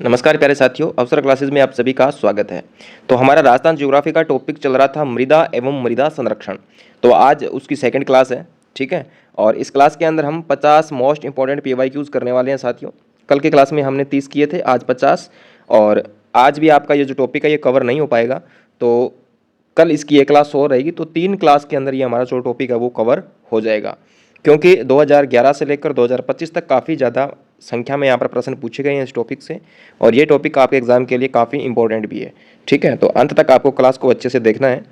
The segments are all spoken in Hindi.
नमस्कार प्यारे साथियों, अवसर क्लासेस में आप सभी का स्वागत है। तो हमारा राजस्थान ज्योग्राफी का टॉपिक चल रहा था मृदा एवं मृदा संरक्षण। तो आज उसकी सेकंड क्लास है, ठीक है। और इस क्लास के अंदर हम 50 मोस्ट इंपॉर्टेंट पीवाईक्यूज करने वाले हैं साथियों। कल के क्लास में हमने 30 किए थे, आज 50। और आज भी आपका ये जो टॉपिक है ये कवर नहीं हो पाएगा, तो कल इसकी एक क्लास और रहेगी, तो 3 क्लास के अंदर ये हमारा जो टॉपिक है वो कवर हो जाएगा। क्योंकि 2011 से लेकर 2025 तक काफ़ी ज़्यादा संख्या में यहाँ पर प्रश्न पूछे गए हैं इस टॉपिक से, और ये टॉपिक आपके एग्जाम के लिए काफ़ी इंपॉर्टेंट भी है, ठीक है। तो अंत तक आपको क्लास को अच्छे से देखना है।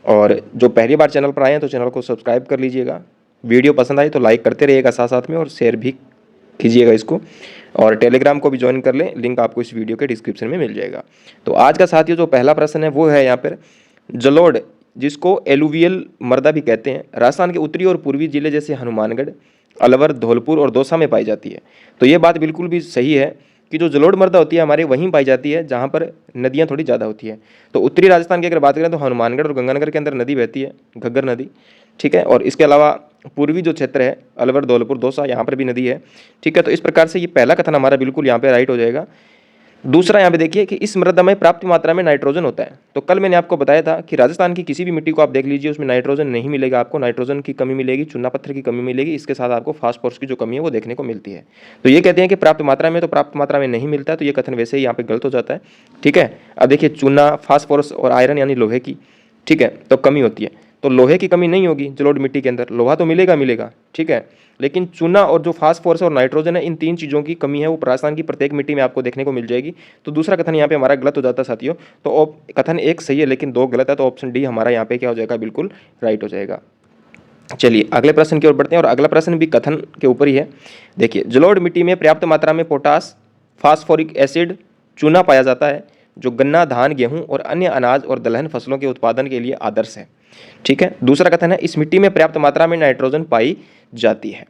और जो पहली बार चैनल पर आए हैं तो चैनल को सब्सक्राइब कर लीजिएगा। वीडियो पसंद आई तो लाइक करते रहिएगा साथ साथ में, और शेयर भी कीजिएगा इसको। और टेलीग्राम को भी ज्वाइन कर लें, लिंक आपको इस वीडियो के डिस्क्रिप्शन में मिल जाएगा। तो आज का साथियों जो पहला प्रश्न है वो है यहाँ पर जलोढ़, जिसको एलुवियल मृदा भी कहते हैं, राजस्थान के उत्तरी और पूर्वी जिले जैसे हनुमानगढ़, अलवर, धौलपुर और दौसा में पाई जाती है। तो ये बात बिल्कुल भी सही है कि जो जलोढ़ मृदा होती है हमारे वहीं पाई जाती है जहाँ पर नदियाँ थोड़ी ज़्यादा होती है। तो उत्तरी राजस्थान की अगर बात करें तो हनुमानगढ़ और गंगानगर के अंदर नदी बहती है, घग्गर नदी, ठीक है। और इसके अलावा पूर्वी जो क्षेत्र है अलवर, धौलपुर, दौसा, यहाँ पर भी नदी है, ठीक है। तो इस प्रकार से ये पहला कथन हमारा बिल्कुल यहाँ पे राइट हो जाएगा। दूसरा यहाँ पे देखिए कि इस मृदा में पर्याप्त मात्रा में नाइट्रोजन होता है। तो कल मैंने आपको बताया था कि राजस्थान की किसी भी मिट्टी को आप देख लीजिए, उसमें नाइट्रोजन नहीं मिलेगा, आपको नाइट्रोजन की कमी मिलेगी, चूना पत्थर की कमी मिलेगी, इसके साथ आपको फास्फोरस की जो कमी है वो देखने को मिलती है। तो ये कहते हैं कि पर्याप्त मात्रा में, तो पर्याप्त मात्रा में नहीं मिलता, तो ये कथन वैसे ही यहाँ पे गलत हो जाता है, ठीक है। अब देखिए चूना, फास्फोरस और आयरन यानी लोहे की, ठीक है, तो कमी होती है। तो लोहे की कमी नहीं होगी जलोढ़ मिट्टी के अंदर, लोहा तो मिलेगा, ठीक है। लेकिन चूना और जो फास्फोरस और नाइट्रोजन है, इन 3 चीज़ों की कमी है वो राजस्थान की प्रत्येक मिट्टी में आपको देखने को मिल जाएगी। तो दूसरा कथन यहाँ पे हमारा गलत हो जाता है साथियों। तो कथन 1 सही है लेकिन 2 गलत है, तो ऑप्शन डी हमारा यहाँ पे क्या हो जाएगा, बिल्कुल राइट हो जाएगा। चलिए अगले प्रश्न की ओर बढ़ते हैं, और अगला प्रश्न भी कथन के ऊपर ही है। देखिए जलोढ़ मिट्टी में पर्याप्त मात्रा में पोटास, फास्फोरिक एसिड, चूना पाया जाता है, जो गन्ना, धान, गेहूं और अन्य अनाज और दलहन फसलों के उत्पादन के लिए आदर्श है, ठीक है। दूसरा कथन है इस मिट्टी में पर्याप्त मात्रा में नाइट्रोजन पाई जाती है।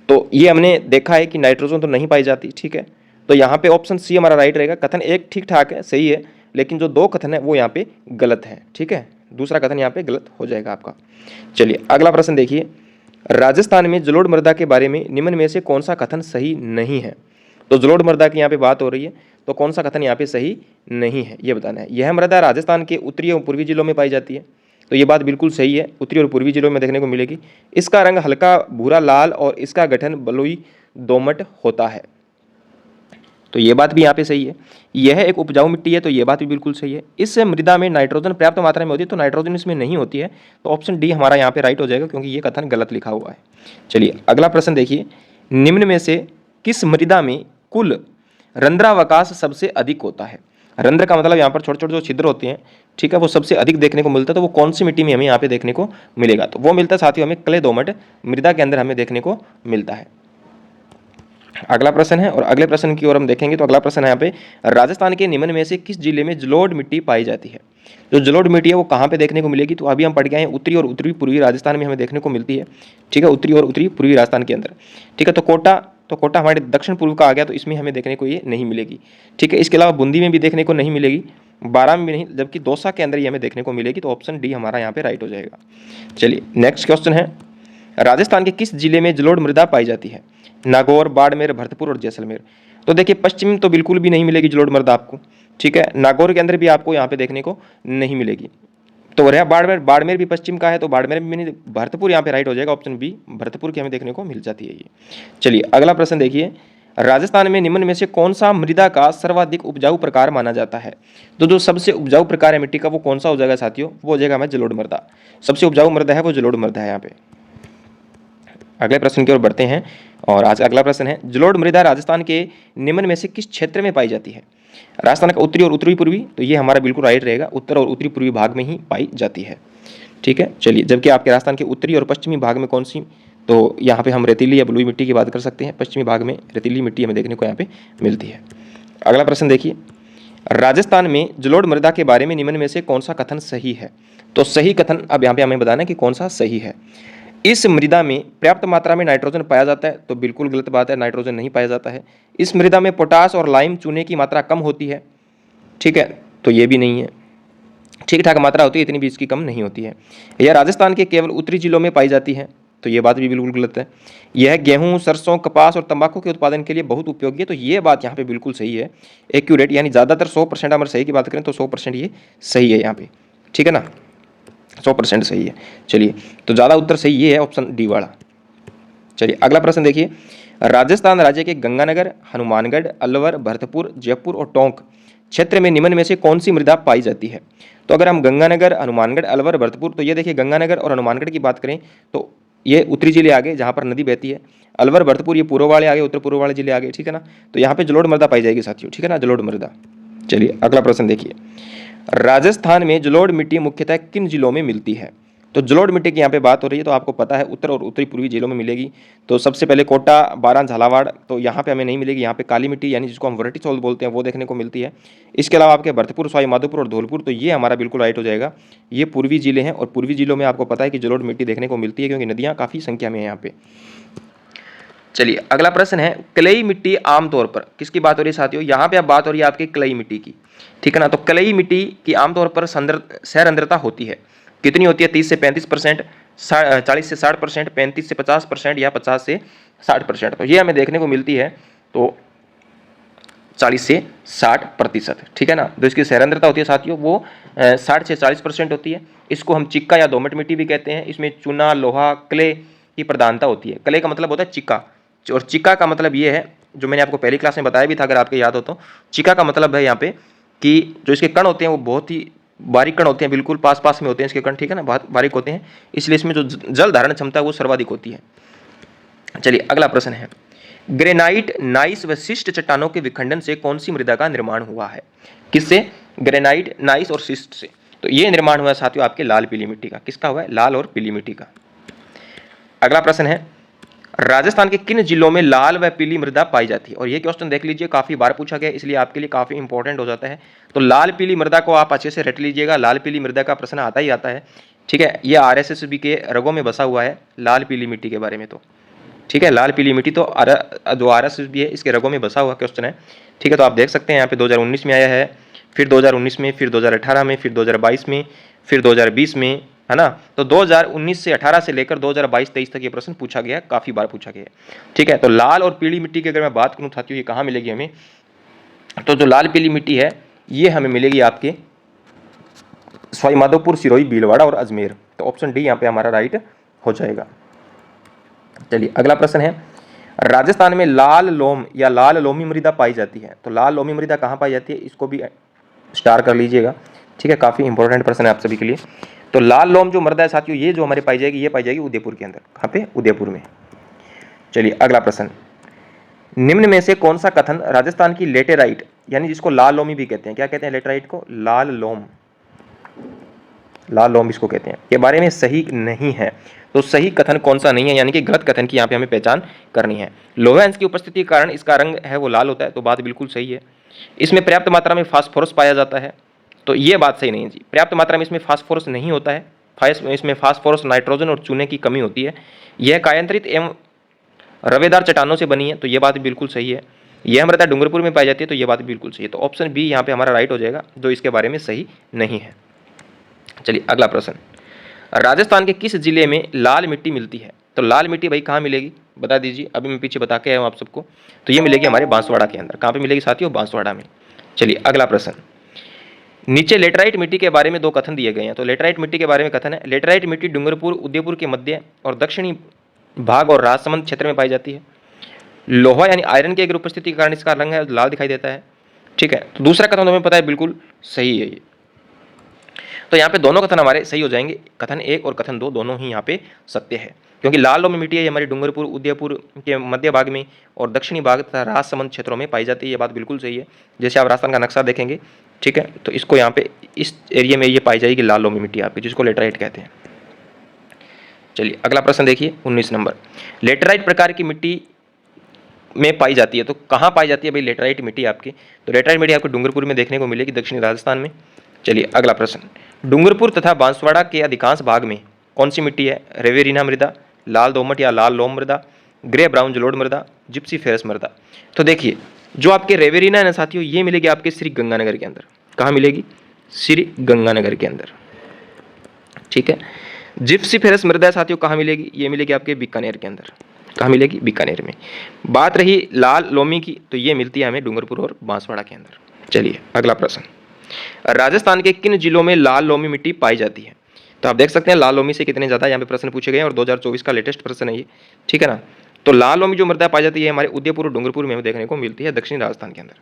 तो ये हमने देखा है कि नाइट्रोजन तो नहीं पाई जाती, ठीक है। तो यहाँ पे ऑप्शन सी हमारा राइट रहेगा। कथन 1 ठीक ठाक है, सही है, लेकिन जो 2 कथन है वो यहाँ पे गलत है, ठीक है। दूसरा कथन यहाँ पे गलत हो जाएगा आपका। चलिए अगला प्रश्न देखिए, राजस्थान में जलोढ़ मृदा के बारे में निम्न में से कौन सा कथन सही नहीं है। तो जलोढ़ मृदा की यहाँ पे बात हो रही है, तो कौन सा कथन यहाँ पे सही नहीं है ये बताना है। यह मृदा राजस्थान के उत्तरी और पूर्वी जिलों में पाई जाती है। तो ये बात बिल्कुल सही है, उत्तरी और पूर्वी जिलों में देखने को मिलेगी। इसका रंग हल्का भूरा लाल और इसका गठन बलुई दोमट होता है। तो ये बात भी यहाँ पे सही है। यह एक उपजाऊ मिट्टी है, तो ये बात भी बिल्कुल सही है। इस मृदा में नाइट्रोजन पर्याप्त मात्रा में होती है, तो नाइट्रोजन इसमें नहीं होती है, तो ऑप्शन डी हमारा यहाँ पे राइट हो जाएगा, क्योंकि ये कथन गलत लिखा हुआ है। चलिए अगला प्रश्न देखिए, निम्न में से किस मृदा में कुल रंध्रावकाश सबसे अधिक होता है। रंध्र का मतलब यहाँ पर छोटे छोटे जो छिद्र होते हैं, ठीक है, वो सबसे अधिक देखने को मिलता है। तो वो कौन सी मिट्टी में हमें यहाँ पे देखने को मिलेगा, तो वो मिलता है साथियों हमें क्ले दोमट मृदा के अंदर हमें देखने को मिलता है। अगला प्रश्न है, और अगले प्रश्न की ओर हम देखेंगे। तो अगला प्रश्न है यहाँ पे, राजस्थान के निम्न में से किस जिले में जलोढ़ मिट्टी पाई जाती है। जो जलोढ़ मिट्टी है वो कहाँ पे देखने को मिलेगी, तो अभी हम पढ़ गए हैं उत्तरी और उत्तरी पूर्वी राजस्थान में हमें देखने को मिलती है, ठीक है, उत्तरी और उत्तरी पूर्वी राजस्थान के अंदर, ठीक है। तो कोटा हमारे दक्षिण पूर्व का आ गया, तो इसमें हमें देखने को ये नहीं मिलेगी, ठीक है। इसके अलावा बूंदी में भी देखने को नहीं मिलेगी, बारां में भी नहीं, जबकि दौसा के अंदर ही हमें देखने को मिलेगी। तो ऑप्शन डी हमारा यहाँ पे राइट हो जाएगा। चलिए नेक्स्ट क्वेश्चन है, राजस्थान के किस जिले में जलोढ़ मृदा पाई जाती है। नागौर, बाड़मेर, भरतपुर और जैसलमेर। तो देखिए पश्चिम तो बिल्कुल भी नहीं मिलेगी जलोढ़ मृदा आपको, ठीक है। नागौर के अंदर भी आपको यहाँ पे देखने को नहीं मिलेगी। तो रहा बाड़मेर, बाड़मेर भी पश्चिम का है, तो बाड़मेर में नहीं, भरतपुर यहाँ पे राइट हो जाएगा, ऑप्शन बी भरतपुर की हमें देखने को मिल जाती है ये। चलिए अगला प्रश्न देखिए, राजस्थान में निम्न में से कौन सा मृदा का सर्वाधिक उपजाऊ प्रकार माना जाता है। तो जो सबसे उपजाऊ प्रकार है मिट्टी का वो कौन सा हो जाएगा साथियों, वो हो जाएगा हमारा जलोढ़ मृदा। सबसे उपजाऊ मृदा है वो जलोढ़ मृदा है यहाँ पे। अगले प्रश्न की ओर बढ़ते हैं, और आज अगला प्रश्न है, जलोढ़ मृदा राजस्थान के निम्न में से किस क्षेत्र में पाई जाती है। राजस्थान का उत्तरी और उत्तरी पूर्वी, तो ये हमारा बिल्कुल राइट रहेगा, उत्तर और उत्तरी पूर्वी भाग में ही पाई जाती है, ठीक है। चलिए जबकि आपके राजस्थान के उत्तरी और पश्चिमी भाग में कौन सी, तो यहाँ पे हम रेतीली या बलुई मिट्टी की बात कर सकते हैं। पश्चिमी भाग में रेतीली मिट्टी हमें देखने को यहाँ पे मिलती है। अगला प्रश्न देखिए, राजस्थान में जलोढ़ मृदा के बारे में निम्न में से कौन सा कथन सही है। तो सही कथन अब यहाँ पे हमें बताना है कि कौन सा सही है। इस मृदा में पर्याप्त मात्रा में नाइट्रोजन पाया जाता है, तो बिल्कुल गलत बात है, नाइट्रोजन नहीं पाया जाता है। इस मृदा में पोटास और लाइम चूने की मात्रा कम होती है, ठीक है, तो ये भी नहीं है। ठीक ठाक मात्रा होती है, इतनी भी इसकी कम नहीं होती है। यह राजस्थान के केवल उत्तरी जिलों में पाई जाती है, तो ये बात भी बिल्कुल गलत है। यह गेहूं, सरसों, कपास और तंबाकू के उत्पादन के लिए बहुत उपयोगी है, तो ये बात यहाँ पे बिल्कुल सही है, एक्यूरेट, यानी ज़्यादातर 100% अगर सही की बात करें तो 100% ये सही है यहाँ पे, ठीक है ना, 100% सही है। चलिए, तो ज़्यादा उत्तर सही ये है, ऑप्शन डी वाला। चलिए अगला प्रश्न देखिए, राजस्थान राज्य के गंगानगर, हनुमानगढ़, अलवर, भरतपुर, जयपुर और टोंक क्षेत्र में निम्न में से कौन सी मृदा पाई जाती है? तो अगर हम गंगानगर, हनुमानगढ़, अलवर, भरतपुर, तो ये देखिए गंगानगर और हनुमानगढ़ की बात करें तो ये उत्तरी जिले आ गए जहाँ पर नदी बहती है, अलवर, भरतपुर ये पूर्व वाले आ गए, उत्तर पूर्व वाले जिले आ गए, ठीक है ना। तो यहाँ पे जलोढ़ मृदा पाई जाएगी साथियों, ठीक है ना, जलोढ़ मृदा। चलिए अगला प्रश्न देखिए, राजस्थान में जलोढ़ मिट्टी मुख्यतः किन जिलों में मिलती है? तो जलोढ़ मिट्टी की यहाँ पे बात हो रही है, तो आपको पता है उत्तर और उत्तरी पूर्वी जिलों में मिलेगी। तो सबसे पहले कोटा, बारां, झालावाड़, तो यहाँ पे हमें नहीं मिलेगी, यहाँ पे काली मिट्टी यानी जिसको हम वर्टिसोल बोलते हैं वो देखने को मिलती है। इसके अलावा आपके भरतपुर, सवाई माधोपुर और धौलपुर, तो ये हमारा बिल्कुल राइट हो जाएगा, ये पूर्वी जिले हैं और पूर्वी जिलों में आपको पता है कि जलोढ़ मिट्टी देखने को मिलती है क्योंकि नदियाँ काफ़ी संख्या में है यहाँ पे। चलिए अगला प्रश्न है, क्लेई मिट्टी आमतौर पर किसकी बात हो रही है साथियों? यहाँ पे अब बात हो रही है आपकी क्लेई मिट्टी की, ठीक है ना। तो क्लेई मिट्टी की आमतौर पर सैरंध्रता होती है, कितनी होती है? 30 से 35%, 40 से 60%, 35 से 50% या 50 से 60%। तो ये हमें देखने को मिलती है, तो 40 से 60%, ठीक है ना। तो इसकी सैरंध्रता होती है साथियों वो 60 से 40% होती है। इसको हम चिक्का या दोमट मिट्टी भी कहते हैं। इसमें चूना, लोहा, क्ले की प्रधानता होती है। क्ले का मतलब होता है चिक्का, और चिक्का का मतलब ये है जो मैंने आपको पहली क्लास में बताया भी था, अगर आपके याद हो तो। चिक्का का मतलब है यहाँ पे कि जो इसके कण होते हैं वो बहुत ही बारीक कण होते हैं, बिल्कुल पास पास में होते हैं इसके कण, ठीक है ना, बहुत बारीक होते हैं, इसलिए इसमें जो जल धारण क्षमता है वो सर्वाधिक होती है। चलिए अगला प्रश्न है, ग्रेनाइट, नाइस व शिस्ट चट्टानों के विखंडन से कौन सी मृदा का निर्माण हुआ है? किससे? ग्रेनाइट, नाइस और शिस्ट से। तो ये निर्माण हुआ है साथियों आपके लाल पीली मिट्टी का। किसका हुआ है? लाल और पीली मिट्टी का। अगला प्रश्न है, राजस्थान के किन जिलों में लाल व पीली मृदा पाई जाती है? और ये क्वेश्चन देख लीजिए, काफी बार पूछा गया, इसलिए आपके लिए काफी इंपॉर्टेंट हो जाता है। तो लाल पीली मृदा को आप अच्छे से रट लीजिएगा, लाल पीली मृदा का प्रश्न आता ही आता है, ठीक है। ये RSSB के रगों में बसा हुआ है लाल पीली मिट्टी के बारे में, तो ठीक है, लाल पीली मिट्टी तो जो RSSB है इसके रगों में बसा हुआ क्वेश्चन है, ठीक है। तो आप देख सकते हैं यहाँ पे 2019 में आया है, फिर 2019 में, फिर 2018 में, फिर 2022 में, फिर 2020 में, है ना। तो 2019 से 18 से लेकर 2022-23 तक ये प्रश्न पूछा गया, काफी बार पूछा गया, ठीक है। तो लाल और पीली मिट्टी की अगर मैं बात करूं साथियों, ये कहाँ मिलेगी हमें? तो जो लाल पीली मिट्टी है ये हमें मिलेगी आपके सवाई माधोपुर, सिरोही, भीलवाड़ा और अजमेर। तो ऑप्शन डी यहाँ पे हमारा राइट हो जाएगा। चलिए अगला प्रश्न है, राजस्थान में लाल लोम या लाल लोमी मृदा पाई जाती है। तो लाल लोमी मृदा कहाँ पाई जाती है? इसको भी स्टार कर लीजिएगा, ठीक है, काफी इंपॉर्टेंट प्रश्न है आप सभी के लिए। तो लाल लोम जो मृदा है साथियों, ये जो हमारे पाई जाएगी, ये पाई जाएगी उदयपुर के अंदर। कहाँ पे? उदयपुर में। चलिए अगला प्रश्न, निम्न में से कौन सा कथन राजस्थान की लेटेराइट यानी जिसको लाल लोमी भी कहते हैं, क्या कहते हैं लेटेराइट को? लाल लोम, लाल लोम इसको कहते हैं, के बारे में सही नहीं है? तो सही कथन कौन सा नहीं है, यानी कि गलत कथन की यहाँ पे हमें पहचान करनी है। लोहा अंश की उपस्थिति के कारण इसका रंग है वो लाल होता है, तो बात बिल्कुल सही है। इसमें पर्याप्त मात्रा में फास्फोरस पाया जाता है, तो ये बात सही नहीं है जी, पर्याप्त मात्रा में इसमें फास्फोरस नहीं होता है। इसमें फास्फोरस, नाइट्रोजन और चूने की कमी होती है। यह कायांतरित एवं रवेदार चट्टानों से बनी है, तो ये बात बिल्कुल सही है। यह मृदा डूंगरपुर में पाई जाती है, तो ये बात बिल्कुल सही है। तो ऑप्शन बी यहाँ पे हमारा राइट हो जाएगा, जो इसके बारे में सही नहीं है। चलिए अगला प्रश्न, राजस्थान के किस जिले में लाल मिट्टी मिलती है? तो लाल मिट्टी भाई कहाँ मिलेगी बता दीजिए, अभी मैं पीछे बता के आया हूँ आप सबको। तो ये मिलेगी हमारे बांसवाड़ा के अंदर। कहाँ पे मिलेगी साथियों? बांसवाड़ा में। चलिए अगला प्रश्न, नीचे लेटराइट मिट्टी के बारे में दो कथन दिए गए हैं। तो लेटराइट मिट्टी के बारे में कथन है, लेटराइट मिट्टी डूंगरपुर, उदयपुर के मध्य और दक्षिणी भाग और राजसमंद क्षेत्र में पाई जाती है। लोहा यानी आयरन की अगर उपस्थिति के कारण इसका रंग है लाल दिखाई देता है, ठीक है। तो दूसरा कथन हमें पता है बिल्कुल सही है ये, तो यहाँ पे दोनों कथन हमारे सही हो जाएंगे। कथन 1 और कथन 2 दोनों ही यहाँ पे सत्य है, क्योंकि लाल लोमी मिट्टी है हमारी डूंगरपुर, उदयपुर के मध्य भाग में और दक्षिणी भाग तथा राजसमंद क्षेत्रों में पाई जाती है। ये बात बिल्कुल सही है। जैसे आप राजस्थान का नक्शा देखेंगे, ठीक है, तो इसको यहाँ पे इस एरिया में ये पाई जाएगी लाल लोमी मिट्टी आपकी, जिसको लेटराइट कहते हैं। चलिए अगला प्रश्न देखिए 19 नंबर, लेटराइट प्रकार की मिट्टी में पाई जाती है। तो कहाँ पाई जाती है भाई लेटराइट मिट्टी आपकी? तो लेटराइट मिट्टी आपको डूंगरपुर में देखने को मिलेगी, दक्षिणी राजस्थान में। चलिए अगला प्रश्न, डूंगरपुर तथा बांसवाड़ा के अधिकांश भाग में कौन सी मिट्टी है? रेवेरिना मृदा, लाल दोमट या लाल लोम मृदा, ग्रे ब्राउन जलोढ़ मृदा, जिप्सी फेरस मृदा। तो देखिए जो आपके रेवेरिना है ना साथियों, ये मिलेगी आपके श्री गंगानगर के अंदर। कहाँ मिलेगी? श्री गंगानगर के अंदर, ठीक है। जिप्सीफेरस मृदा साथियों कहाँ मिलेगी? ये मिलेगी आपके बीकानेर के अंदर। कहाँ मिलेगी? बीकानेर में। बात रही लाल लोमी की, तो ये मिलती है हमें डूंगरपुर और बांसवाड़ा के अंदर। चलिए अगला प्रश्न, राजस्थान के किन जिलों में लाल लोमी मिट्टी पाई जाती है? तो आप देख सकते हैं लाल लोमी से कितने ज़्यादा यहाँ पे प्रश्न पूछे गए हैं और 2024 का लेटेस्ट प्रश्न है ये, ठीक है ना। तो लाल लोमी जो मृदा पाई जाती है हमारे उदयपुर और डूंगरपुर में देखने को मिलती है, दक्षिणी राजस्थान के अंदर।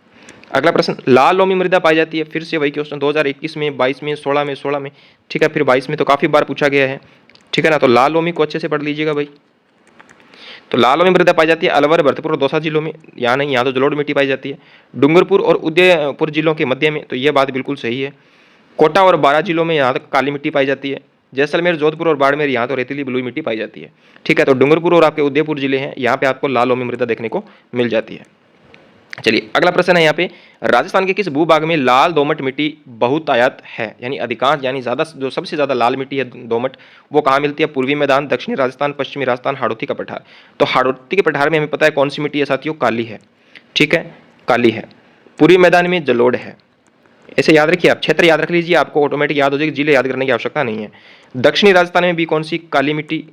अगला प्रश्न, लाल लोमी मृदा पाई जाती है, फिर से वही क्वेश्चन 2021 में, 22 में, 16 में, ठीक है, फिर 22 में तो काफ़ी बार पूछा गया है, ठीक है ना। तो लाल लोमी को अच्छे से पढ़ लीजिएगा भाई। तो लाल लोमी मृदा पाई जाती है अलवर, भरतपुर और दौसा जिलों में। यहाँ नहीं, यहाँ तो जलोढ़ मिट्टी पाई जाती है। डूंगरपुर और उदयपुर जिलों के मध्य में, तो ये बात बिल्कुल सही है। कोटा और बारां जिलों में यहाँ तक काली मिट्टी पाई जाती है। जैसलमेर, जोधपुर और बाड़मेर यहाँ तो रेतीली बलुई मिट्टी पाई जाती है, ठीक है। तो डूंगरपुर और आपके उदयपुर जिले हैं, यहाँ पे आपको लाल लोमी मृदा देखने को मिल जाती है। चलिए अगला प्रश्न है यहाँ पे, राजस्थान के किस भूभाग में लाल दोमट मिट्टी बहुतायत है? यानी अधिकांश, यानी ज़्यादा, जो सबसे ज़्यादा लाल मिट्टी है दोमट, वो कहाँ मिलती है? पूर्वी मैदान, दक्षिणी राजस्थान, पश्चिमी राजस्थान, हाड़ौती का पठार। तो हाड़ौती के पठार में हमें पता है कौन सी मिट्टी है साथियों? काली है, ठीक है, काली है। पूर्वी मैदान में जलोढ़ है। ऐसे याद रखिए, आप क्षेत्र याद रख लीजिए, आपको ऑटोमेटिक याद हो जाएगी, जिले याद करने की आवश्यकता नहीं है। दक्षिणी राजस्थान में भी कौन सी? काली मिट्टी,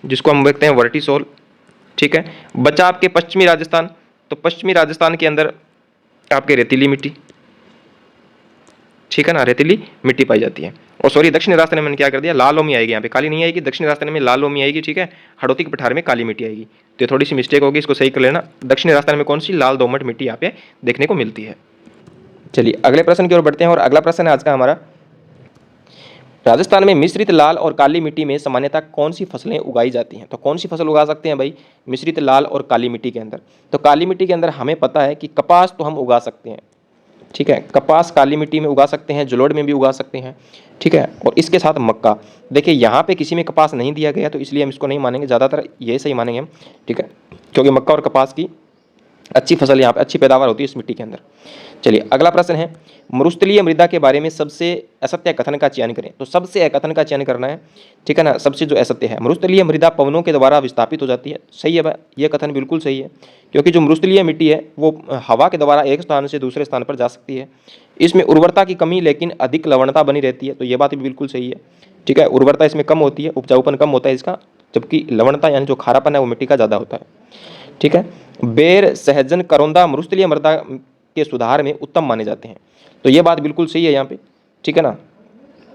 जिसको हम देखते हैं वर्टिसोल, ठीक है। बचा आपके पश्चिमी राजस्थान, तो पश्चिमी राजस्थान के अंदर आपके रेतीली मिट्टी, ठीक है ना, रेतीली मिट्टी पाई जाती है। और सॉरी, दक्षिण राजस्थान में मैंने क्या कर दिया, लाल लोमी आएगी, यहाँ पे काली नहीं आएगी, दक्षिण राजस्थान में लाल लोमी आएगी, ठीक है। हाड़ौती के पठार में काली मिट्टी आएगी, तो ये थोड़ी सी मिस्टेक होगी, इसको सही कर लेना। दक्षिण राजस्थान में कौन सी? लाल दोमट मिट्टी यहाँ पे देखने को मिलती है। चलिए अगले प्रश्न की ओर बढ़ते हैं, और अगला प्रश्न है आज का हमारा, राजस्थान में मिश्रित लाल और काली मिट्टी में सामान्यतः कौन सी फसलें उगाई जाती हैं? तो कौन सी फसल उगा सकते हैं भाई मिश्रित लाल और काली मिट्टी के अंदर? तो काली मिट्टी के अंदर हमें पता है कि कपास तो हम उगा सकते हैं, ठीक है, कपास काली मिट्टी में उगा सकते हैं, जलोढ़ में भी उगा सकते हैं, ठीक है। और इसके साथ मक्का। देखिए यहाँ पे किसी में कपास नहीं दिया गया, तो इसलिए हम इसको नहीं मानेंगे, ज़्यादातर ये सही मानेंगे हम, ठीक है, क्योंकि मक्का और कपास की अच्छी फसल यहाँ पे, अच्छी पैदावार होती है इस मिट्टी के अंदर। चलिए अगला प्रश्न है, मरुस्थलीय मृदा के बारे में सबसे असत्य कथन का चयन करें। तो सबसे कथन का चयन करना है, ठीक है ना, सबसे जो असत्य है। मरुस्थलीय मृदा पवनों के द्वारा विस्थापित हो जाती है, सही है भाई, ये कथन बिल्कुल सही है, क्योंकि जो मरुस्थलीय मिट्टी है वो हवा के द्वारा एक स्थान से दूसरे स्थान पर जा सकती है। इसमें उर्वरता की कमी लेकिन अधिक लवणता बनी रहती है, तो ये बात भी बिल्कुल सही है, ठीक है। उर्वरता इसमें कम होती है, उपजाऊपन कम होता है इसका, जबकि लवणता यानी जो खारापन है वो मिट्टी का ज़्यादा होता है, ठीक है। बेर, सहजन, करौंदा मरुस्थलीय मृदा के सुधार में उत्तम माने जाते हैं, तो ये बात बिल्कुल सही है यहाँ पे, ठीक है ना।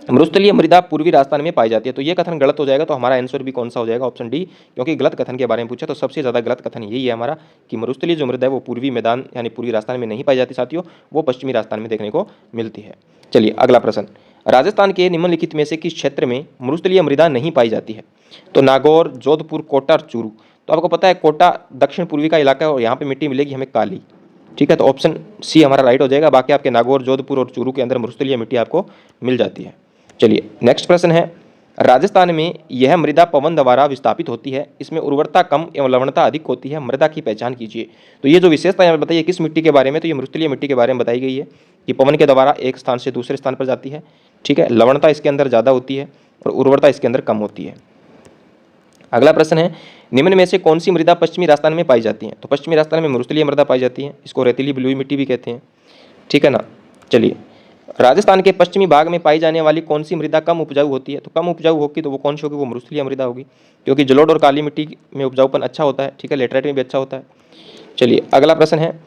मरुस्थलीय मृदा पूर्वी राजस्थान में पाई जाती है, तो ये कथन गलत हो जाएगा, तो हमारा आंसर भी कौन सा हो जाएगा? ऑप्शन डी, क्योंकि गलत कथन के बारे में पूछा, तो सबसे ज़्यादा गलत कथन यही है हमारा कि मरुस्थलीय जो मृदा है वो पूर्वी मैदान यानी पूर्वी राजस्थान में नहीं पाई जाती साथियों, वो पश्चिमी राजस्थान में देखने को मिलती है। चलिए अगला प्रश्न, राजस्थान के निम्नलिखित में से किस क्षेत्र में मरुस्थलीय मृदा नहीं पाई जाती है? तो नागौर, जोधपुर, कोटा और चूरू। तो आपको पता है कोटा दक्षिण पूर्वी का इलाका है और यहाँ पे मिट्टी मिलेगी हमें काली, ठीक है, तो ऑप्शन सी हमारा राइट हो जाएगा। बाकी आपके नागौर, जोधपुर और चूरू के अंदर मरुस्थलीय मिट्टी आपको मिल जाती है। चलिए नेक्स्ट प्रश्न है, राजस्थान में यह मृदा पवन द्वारा विस्थापित होती है, इसमें उर्वरता कम एवं लवणता अधिक होती है, मृदा की पहचान कीजिए। तो ये जो विशेषता यहाँ बताइए किस मिट्टी के बारे में? तो ये मरुस्थलीय मिट्टी के बारे में बताई गई है कि पवन के द्वारा एक स्थान से दूसरे स्थान पर जाती है, ठीक है, लवणता इसके अंदर ज़्यादा होती है और उर्वरता इसके अंदर कम होती है। अगला प्रश्न है, निम्न में से कौन सी मृदा पश्चिमी राजस्थान में पाई जाती है? तो पश्चिमी राजस्थान में मरुस्थलीय मृदा पाई जाती है, इसको रेतीली बलुई मिट्टी भी कहते हैं, ठीक है ना। चलिए, राजस्थान के पश्चिमी भाग में पाई जाने वाली कौन सी मृदा कम उपजाऊ होती है? तो कम उपजाऊ होगी तो वो कौन सी होगी? वो मरुस्थलीय मृदा होगी, क्योंकि जलोढ़ और काली मिट्टी में उपजाऊपन अच्छा होता है, ठीक है, लेटराइट में भी अच्छा होता है। चलिए अगला प्रश्न है,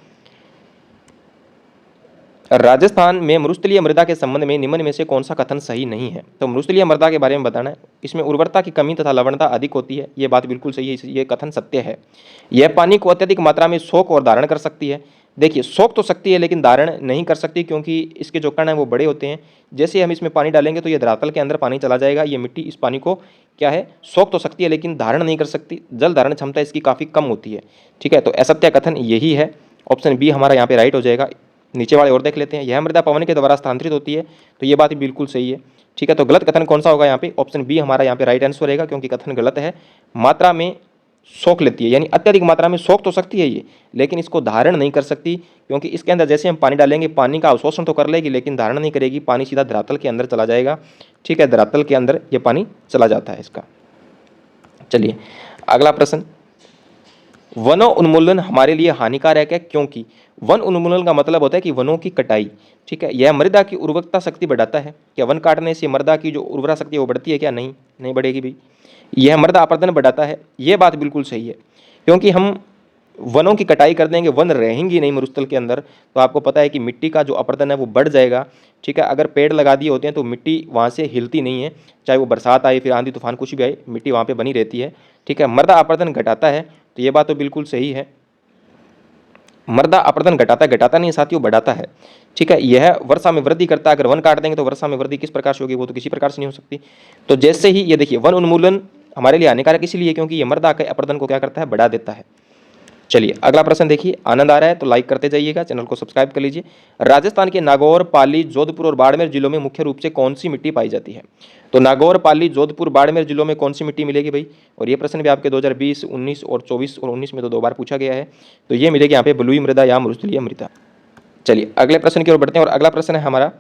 राजस्थान में मरुस्थलीय मृदा के संबंध में निम्न में से कौन सा कथन सही नहीं है? तो मरुस्थलीय मृदा के बारे में बताना है, इसमें उर्वरता की कमी तथा लवणता अधिक होती है, ये बात बिल्कुल सही है, ये कथन सत्य है। यह पानी को अत्यधिक मात्रा में सोख और धारण कर सकती है। देखिए सोख तो सकती है लेकिन धारण नहीं कर सकती, क्योंकि इसके जो कण हैं वो बड़े होते हैं। जैसे हम इसमें पानी डालेंगे तो ये धरातल के अंदर पानी चला जाएगा, ये मिट्टी इस पानी को क्या है, सोख तो सकती है लेकिन धारण नहीं कर सकती, जल धारण क्षमता इसकी काफ़ी कम होती है, ठीक है। तो असत्य कथन यही है, ऑप्शन बी हमारा यहाँ पे राइट हो जाएगा। नीचे वाले और देख लेते हैं, यह मृदा पवन के द्वारा स्थानांतरित होती है, तो ये बात भी बिल्कुल सही है, ठीक है। तो गलत कथन कौन सा होगा यहाँ पे? ऑप्शन बी हमारा यहाँ पे राइट आंसर रहेगा, क्योंकि कथन गलत है। मात्रा में सोख लेती है, यानी अत्यधिक मात्रा में सोख तो सकती है ये, लेकिन इसको धारण नहीं कर सकती, क्योंकि इसके अंदर जैसे हम पानी डालेंगे पानी का अवशोषण तो कर लेगी लेकिन धारण नहीं करेगी, पानी सीधा धरातल के अंदर चला जाएगा, ठीक है, धरातल के अंदर ये पानी चला जाता है इसका। चलिए अगला प्रश्न, वनों उन्मूलन हमारे लिए हानिकारक है क्योंकि वन उन्मूलन का मतलब होता है कि वनों की कटाई, ठीक है। यह मृदा की उर्वरकता शक्ति बढ़ाता है। क्या वन काटने से मृदा की जो उर्वरा शक्ति है वो बढ़ती है क्या? नहीं, नहीं बढ़ेगी भाई। यह मृदा अपरदन बढ़ाता है, ये बात बिल्कुल सही है, क्योंकि हम वनों की कटाई कर देंगे, वन रहेंगी नहीं मरुस्थल के अंदर, तो आपको पता है कि मिट्टी का जो अपरदन है वो बढ़ जाएगा, ठीक है। अगर पेड़ लगा दिए होते हैं तो मिट्टी वहाँ से हिलती नहीं है, चाहे वो बरसात आए, फिर आंधी तूफान कुछ भी आए, मिट्टी वहाँ पे बनी रहती है, ठीक है। मृदा अपरदन घटाता है, तो ये बात तो बिल्कुल सही है। मृदा अपरदन घटाता है, घटाता नहीं साथियों, बढ़ाता है, ठीक है। यह वर्षा में वृद्धि करता है। अगर वन काट देंगे तो वर्षा में वृद्धि किस प्रकार से होगी? वो तो किसी प्रकार से नहीं हो सकती। तो जैसे ही ये देखिए, वन उन्मूलन हमारे लिए हानिकारक इसलिए क्योंकि ये मृदा के अपरदन को क्या करता है? बढ़ा देता है। चलिए अगला प्रश्न देखिए, आनंद आ रहा है तो लाइक करते जाइएगा, चैनल को सब्सक्राइब कर लीजिए। राजस्थान के नागौर, पाली, जोधपुर और बाड़मेर जिलों में मुख्य रूप से कौन सी मिट्टी पाई जाती है? तो नागौर, पाली, जोधपुर, बाड़मेर जिलों में कौन सी मिट्टी मिलेगी भाई? और ये प्रश्न भी आपके 2020, 19 और 24 और 19 में तो 2 बार पूछा गया है। तो ये मिलेगी यहाँ पे बलुई मृदा या मरुस्थलीय मृदा। चलिए अगले प्रश्न की ओर बढ़ते हैं, और अगला प्रश्न है हमारा,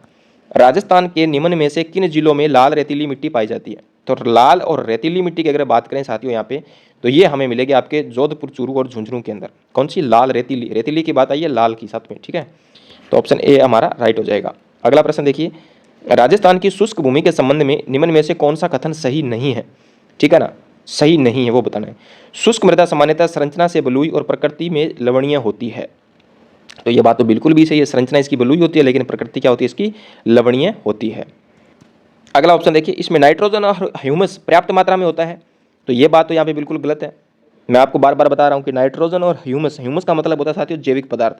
राजस्थान के निम्न में से किन जिलों में लाल रेतीली मिट्टी पाई जाती है? तो लाल और रेतीली मिट्टी की अगर बात करें साथियों यहाँ पे, तो ये हमें मिलेगी आपके जोधपुर, चूरू और झुंझुनू के अंदर। कौन सी? लाल रेतीली। रेतीली की बात आई है, लाल की साथ में, ठीक है। तो ऑप्शन ए हमारा राइट हो जाएगा। अगला प्रश्न देखिए, राजस्थान की शुष्क भूमि के संबंध में निम्न में से कौन सा कथन सही नहीं है? ठीक है ना, सही नहीं है वो बताना है। शुष्क मृदा सामान्यतः संरचना से बलुई और प्रकृति में लवणीय होती है। तो ये बात तो बिल्कुल भी सही है, संरचना इसकी बलुई होती है लेकिन प्रकृति क्या होती है? इसकी लवणीय होती है। अगला ऑप्शन देखिए, इसमें नाइट्रोजन और ह्यूमस पर्याप्त मात्रा में होता है। तो ये बात तो यहाँ पे बिल्कुल गलत है। मैं आपको बार बार बता रहा हूँ कि नाइट्रोजन और ह्यूमस, ह्यूमस का मतलब होता है साथियों जैविक पदार्थ।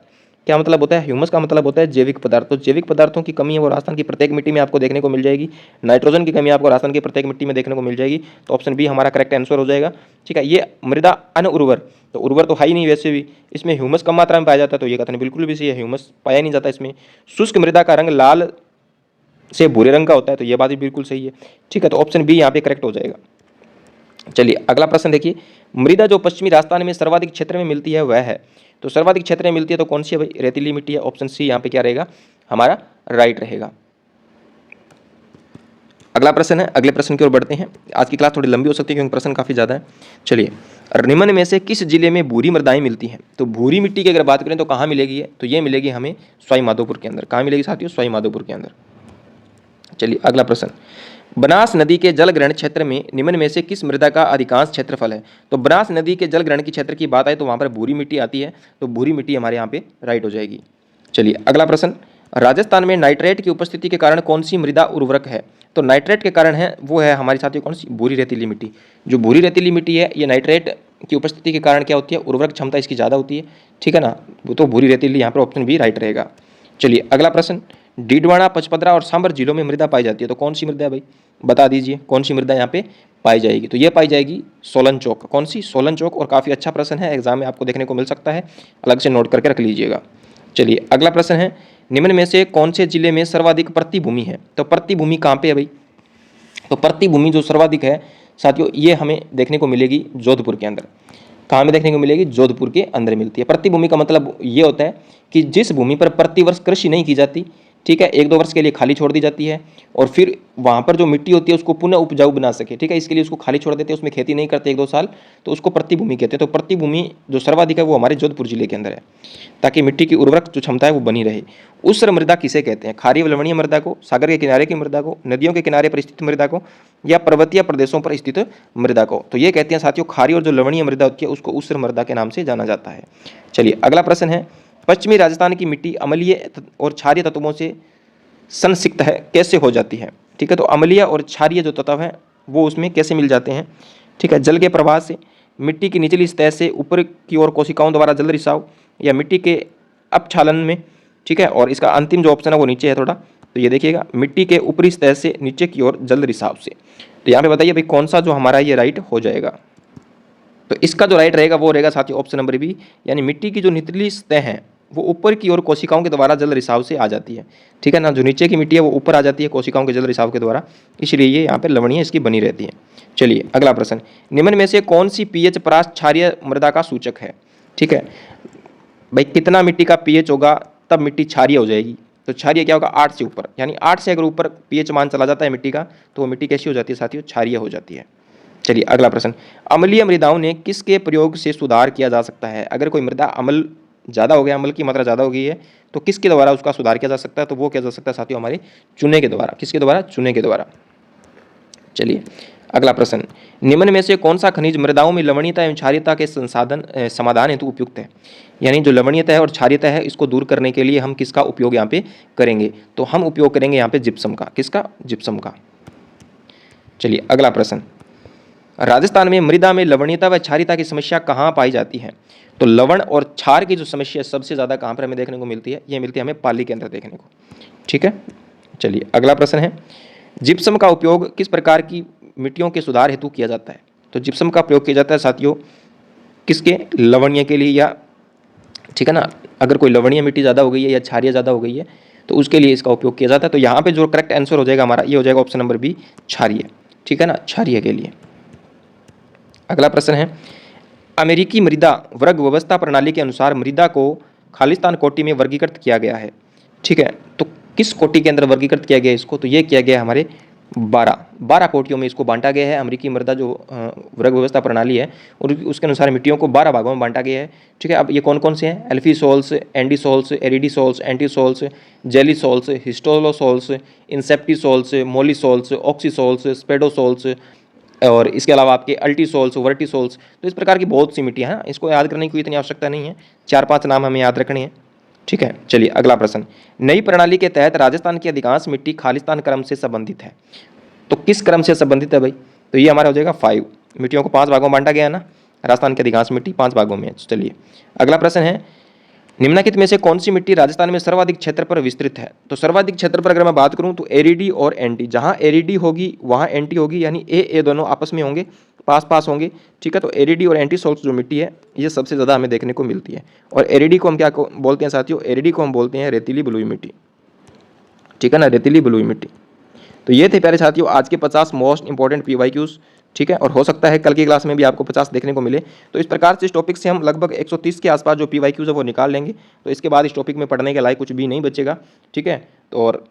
क्या मतलब होता है? ह्यूमस का मतलब होता है जैविक पदार्थ। तो जैविक पदार्थों की कमी है वो राजस्थान की प्रत्येक मिट्टी में आपको देखने को मिल जाएगी। नाइट्रोजन की कमी आपको राजस्थान की प्रत्येक मिट्टी में देखने को मिल जाएगी। तो ऑप्शन बी हमारा करेक्ट आंसर हो जाएगा, ठीक है। ये मृदा अनउर्वर, तो उर्वर तो है ही नहीं वैसे भी, इसमें ह्यूमस कम मात्रा में पाया जाता है, तो ये कथन बिल्कुल भी सही है, ह्यूमस पाया नहीं जाता इसमें। शुष्क मृदा का रंग लाल से भूरे रंग का होता है, तो ये बात भी बिल्कुल सही है, ठीक है। तो ऑप्शन बी यहाँ पे करेक्ट हो जाएगा। चलिए अगला प्रश्न देखिए, मृदा जो पश्चिमी राजस्थान में सर्वाधिक क्षेत्र में मिलती है वह है? तो सर्वाधिक क्षेत्र में मिलती है तो कौन सी है भाई? रेतीली मिट्टी है। ऑप्शन सी यहाँ पे क्या रहेगा? हमारा राइट रहेगा। अगला प्रश्न है, अगले प्रश्न की ओर बढ़ते हैं। आज की क्लास थोड़ी लंबी हो सकती है क्योंकि प्रश्न काफ़ी ज़्यादा है। चलिए, निम्न में से किस जिले में भूरी मृदाएं मिलती हैं? तो भूरी मिट्टी की अगर बात करें तो कहाँ मिलेगी है? तो ये मिलेगी हमें सवाई माधोपुर के अंदर। कहाँ मिलेगी साथियों? सवाई माधोपुर के अंदर। चलिए अगला प्रश्न, बनास नदी के जलग्रहण क्षेत्र में निम्न में से किस मृदा का अधिकांश क्षेत्रफल है? तो बनास नदी के जलग्रहण की क्षेत्र की बात आए तो वहाँ पर भूरी मिट्टी आती है, तो भूरी मिट्टी हमारे यहाँ पे राइट हो जाएगी। चलिए अगला प्रश्न, राजस्थान में नाइट्रेट की उपस्थिति के कारण कौन सी मृदा उर्वरक है? तो नाइट्रेट के कारण है वो है हमारी साथियों कौन सी? भूरी रेतीली मिट्टी। जो भूरी रेतीली मिट्टी है ये नाइट्रेट की उपस्थिति के कारण क्या होती है? उर्वरक क्षमता इसकी ज़्यादा होती है, ठीक है ना। वो तो भूरी रेतीली, यहाँ पर ऑप्शन बी राइट रहेगा। चलिए अगला प्रश्न, डीडवाना, पचपदरा और सांबर जिलों में मृदा पाई जाती है, तो कौन सी मृदा है भाई? बता दीजिए कौन सी मृदा यहाँ पे पाई जाएगी? तो ये पाई जाएगी सोलन चौक। कौन सी? सोलन चौक। और काफ़ी अच्छा प्रश्न है, एग्जाम में आपको देखने को मिल सकता है, अलग से नोट करके रख लीजिएगा। चलिए अगला प्रश्न है, निम्न में से कौन से जिले में सर्वाधिक प्रति भूमि है? तो प्रति भूमि कहाँ पे है भाई? तो प्रति भूमि जो सर्वाधिक है साथियों ये हमें देखने को मिलेगी जोधपुर के अंदर। कहाँ में देखने को मिलेगी? जोधपुर के अंदर मिलती है। प्रति भूमि का मतलब ये होता है कि जिस भूमि पर प्रतिवर्ष कृषि नहीं की जाती, ठीक है, 1-2 वर्ष के लिए खाली छोड़ दी जाती है और फिर वहाँ पर जो मिट्टी होती है उसको पुनः उपजाऊ बना सके, ठीक है, इसके लिए उसको खाली छोड़ देते हैं, उसमें खेती नहीं करते 1-2 साल, तो उसको प्रतिभूमि कहते हैं। तो प्रतिभूमि जो सर्वाधिक है वो हमारे जोधपुर जिले के अंदर है, ताकि मिट्टी की उर्वरक जो क्षमता है वो बनी रहे। उस मृदा किसे कहते हैं? खारी लवणीय मृदा को, सागर के किनारे की मृदा को, नदियों के किनारे पर स्थित मृदा को, या पर्वतीय प्रदेशों पर स्थित मृदा को? तो ये कहते हैं साथियों खारी और जो लवणीय मृदा होती है उसको उस मृदा के नाम से जाना जाता है। चलिए अगला प्रश्न है, पश्चिमी राजस्थान की मिट्टी अम्लीय और क्षारीय तत्वों से संसिक्त है, कैसे हो जाती है? ठीक है, तो अम्लीय और क्षारीय जो तत्व हैं वो उसमें कैसे मिल जाते हैं? ठीक है, जल के प्रवाह से, मिट्टी की निचली सतह से ऊपर की ओर कोशिकाओं द्वारा जल रिसाव, या मिट्टी के अपक्षालन में, ठीक है। और इसका अंतिम जो ऑप्शन है वो नीचे है थोड़ा, तो ये देखिएगा, मिट्टी के ऊपरी सतह से नीचे की ओर जल रिसाव से। तो यहाँ पे बताइए भाई कौन सा जो हमारा ये राइट हो जाएगा? तो इसका जो राइट रहेगा वो रहेगा साथियों ऑप्शन नंबर बी, यानी मिट्टी की जो निचली सतह है वो ऊपर की ओर कोशिकाओं के द्वारा जल रिसाव से आ जाती है, ठीक है ना। जो नीचे की मिट्टी है वो ऊपर आ जाती है कोशिकाओं के जल रिसाव के द्वारा, इसलिए ये यहाँ पे लवणीय इसकी बनी रहती है। चलिए अगला प्रश्न, निम्न में से कौन सी पीएच परास क्षारीय मृदा का सूचक है? ठीक है भाई, कितना मिट्टी का पीएच होगा तब मिट्टी क्षारीय हो जाएगी? तो क्षारीय क्या होगा? 8 से ऊपर, यानी 8 से अगर ऊपर पीएच मान चला जाता है मिट्टी का तो वो मिट्टी कैसी हो जाती है साथियों? क्षारीय हो जाती है। चलिए अगला प्रश्न, अम्लीय मृदाओं ने किसके प्रयोग से सुधार किया जा सकता है? अगर कोई मृदा अम्ल ज़्यादा हो गया, अम्ल की मात्रा ज़्यादा हो गई है, तो किसके द्वारा उसका सुधार किया जा सकता है? तो वो किया जा सकता है साथियों हमारे चूने के द्वारा। किसके द्वारा? चूने के द्वारा। चलिए अगला प्रश्न, निम्न में से कौन सा खनिज मृदाओं में लवणीयता एवं क्षारीयता के समाधान हेतु उपयुक्त है? यानी जो लवणीयता है और क्षारीयता है इसको दूर करने के लिए हम किसका उपयोग यहाँ पे करेंगे? तो हम उपयोग करेंगे यहाँ पे जिप्सम का। किसका? जिप्सम का। चलिए अगला प्रश्न, राजस्थान में मृदा में लवणीयता व क्षारीयता की समस्या कहाँ पाई जाती है? तो लवण और क्षार की जो समस्या सबसे ज़्यादा कहाँ पर हमें देखने को मिलती है? ये मिलती है हमें पाली के अंदर देखने को। ठीक है, चलिए अगला प्रश्न है, जिप्सम का उपयोग किस प्रकार की मिट्टियों के सुधार हेतु किया जाता है? तो जिप्सम का प्रयोग किया जाता है साथियों किसके? लवणीय के लिए, या ठीक है ना, अगर कोई लवणीय मिट्टी ज़्यादा हो गई है या क्षारीय ज़्यादा हो गई है तो उसके लिए इसका उपयोग किया जाता है। तो यहाँ पे जो करेक्ट आंसर हो जाएगा हमारा, ये हो जाएगा ऑप्शन नंबर बी, क्षारीय। ठीक है ना, क्षारीय के लिए। अगला प्रश्न है, अमेरिकी मृदा वर्ग व्यवस्था प्रणाली के अनुसार मृदा को खालिस्तान कोटि में वर्गीकृत किया गया है। ठीक है, तो किस कोटि के अंदर वर्गीकृत किया गया इसको? तो ये किया गया हमारे 12 कोटियों में इसको बांटा गया है। अमेरिकी मृदा जो वर्ग व्यवस्था प्रणाली है और उसके अनुसार मिट्टियों को 12 भागों में बांटा गया है। ठीक है, अब ये कौन कौन से हैं? एल्फीसोल्स, एंडीसोल्स, एरिडीसोल्स, एंटीसोल्स, जेलीसोल्स, हिस्टोलोसोल्स, इंसेप्टिसोल्स, मोलिसोल्स, ऑक्सीसोल्स, स्पेडोसोल्स और इसके अलावा आपके अल्टीसोल्स, वर्टिसोल्स। तो इस प्रकार की बहुत सी मिट्टियाँ हैं, इसको याद करने की इतनी आवश्यकता नहीं है, 4-5 नाम हमें याद रखने हैं। ठीक है, चलिए अगला प्रश्न, नई प्रणाली के तहत राजस्थान की अधिकांश मिट्टी खालिस्तान क्रम से संबंधित है। तो किस क्रम से संबंधित है भाई? तो ये हमारा हो जाएगा 5। मिट्टियों को 5 भागों में बांटा गया है ना, राजस्थान की अधिकांश मिट्टी 5 भागों में है। चलिए अगला प्रश्न है, निम्नलिखित में से कौन सी मिट्टी राजस्थान में सर्वाधिक क्षेत्र पर विस्तृत है? तो सर्वाधिक क्षेत्र पर अगर मैं बात करूं तो एरिडी और एंटी, जहां एरिडी होगी वहां एंटी होगी, यानी ए दोनों आपस में होंगे, पास पास होंगे। ठीक है, तो एरिडी और एंटी सोल्स जो मिट्टी है ये सबसे ज़्यादा हमें देखने को मिलती है। और एरिडी को हम क्या बोलते हैं साथियों? एरिडी को हम बोलते हैं रेतीली बलुई मिट्टी। ठीक है ना, रेतीली बलुई मिट्टी। तो ये थे प्यारे साथियों आज के 50 मोस्ट इंपॉर्टेंट PYQs। ठीक है, और हो सकता है कल की क्लास में भी आपको 50 देखने को मिले। तो इस प्रकार से इस टॉपिक से हम लगभग 130 के आसपास जो PYQs है वो निकाल लेंगे। तो इसके बाद इस टॉपिक में पढ़ने के लायक कुछ भी नहीं बचेगा। ठीक है, तो और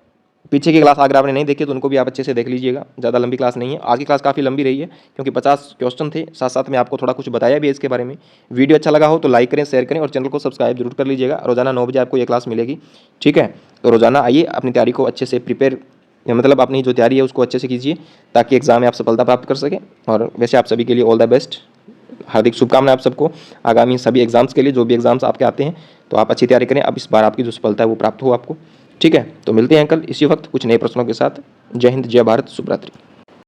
पीछे की क्लास अगर आपने नहीं देखी तो उनको भी आप अच्छे से देख लीजिएगा। ज़्यादा लंबी क्लास नहीं है, आज की क्लास काफ़ी लंबी रही है क्योंकि 50 क्वेश्चन थे, साथ साथ में आपको थोड़ा कुछ बताया भी है इसके बारे में। वीडियो अच्छा लगा हो तो लाइक करें, शेयर करें और चैनल को सब्सक्राइब जरूर कर लीजिएगा। रोजाना 9 बजे आपको ये क्लास मिलेगी। ठीक है, तो रोजाना आइए, अपनी तैयारी को अच्छे से प्रिपेयर, या मतलब अपनी जो तैयारी है उसको अच्छे से कीजिए ताकि एग्जाम में आप सफलता प्राप्त कर सकें। और वैसे आप सभी के लिए ऑल द बेस्ट, हार्दिक शुभकामनाएं आप सबको आगामी सभी एग्जाम्स के लिए। जो भी एग्जाम्स आपके आते हैं तो आप अच्छी तैयारी करें, अब इस बार आपकी जो सफलता है वो प्राप्त हो आपको। ठीक है, तो मिलते हैं कल इसी वक्त कुछ नए प्रश्नों के साथ। जय हिंद, जय भारत, शुभ रात्रि।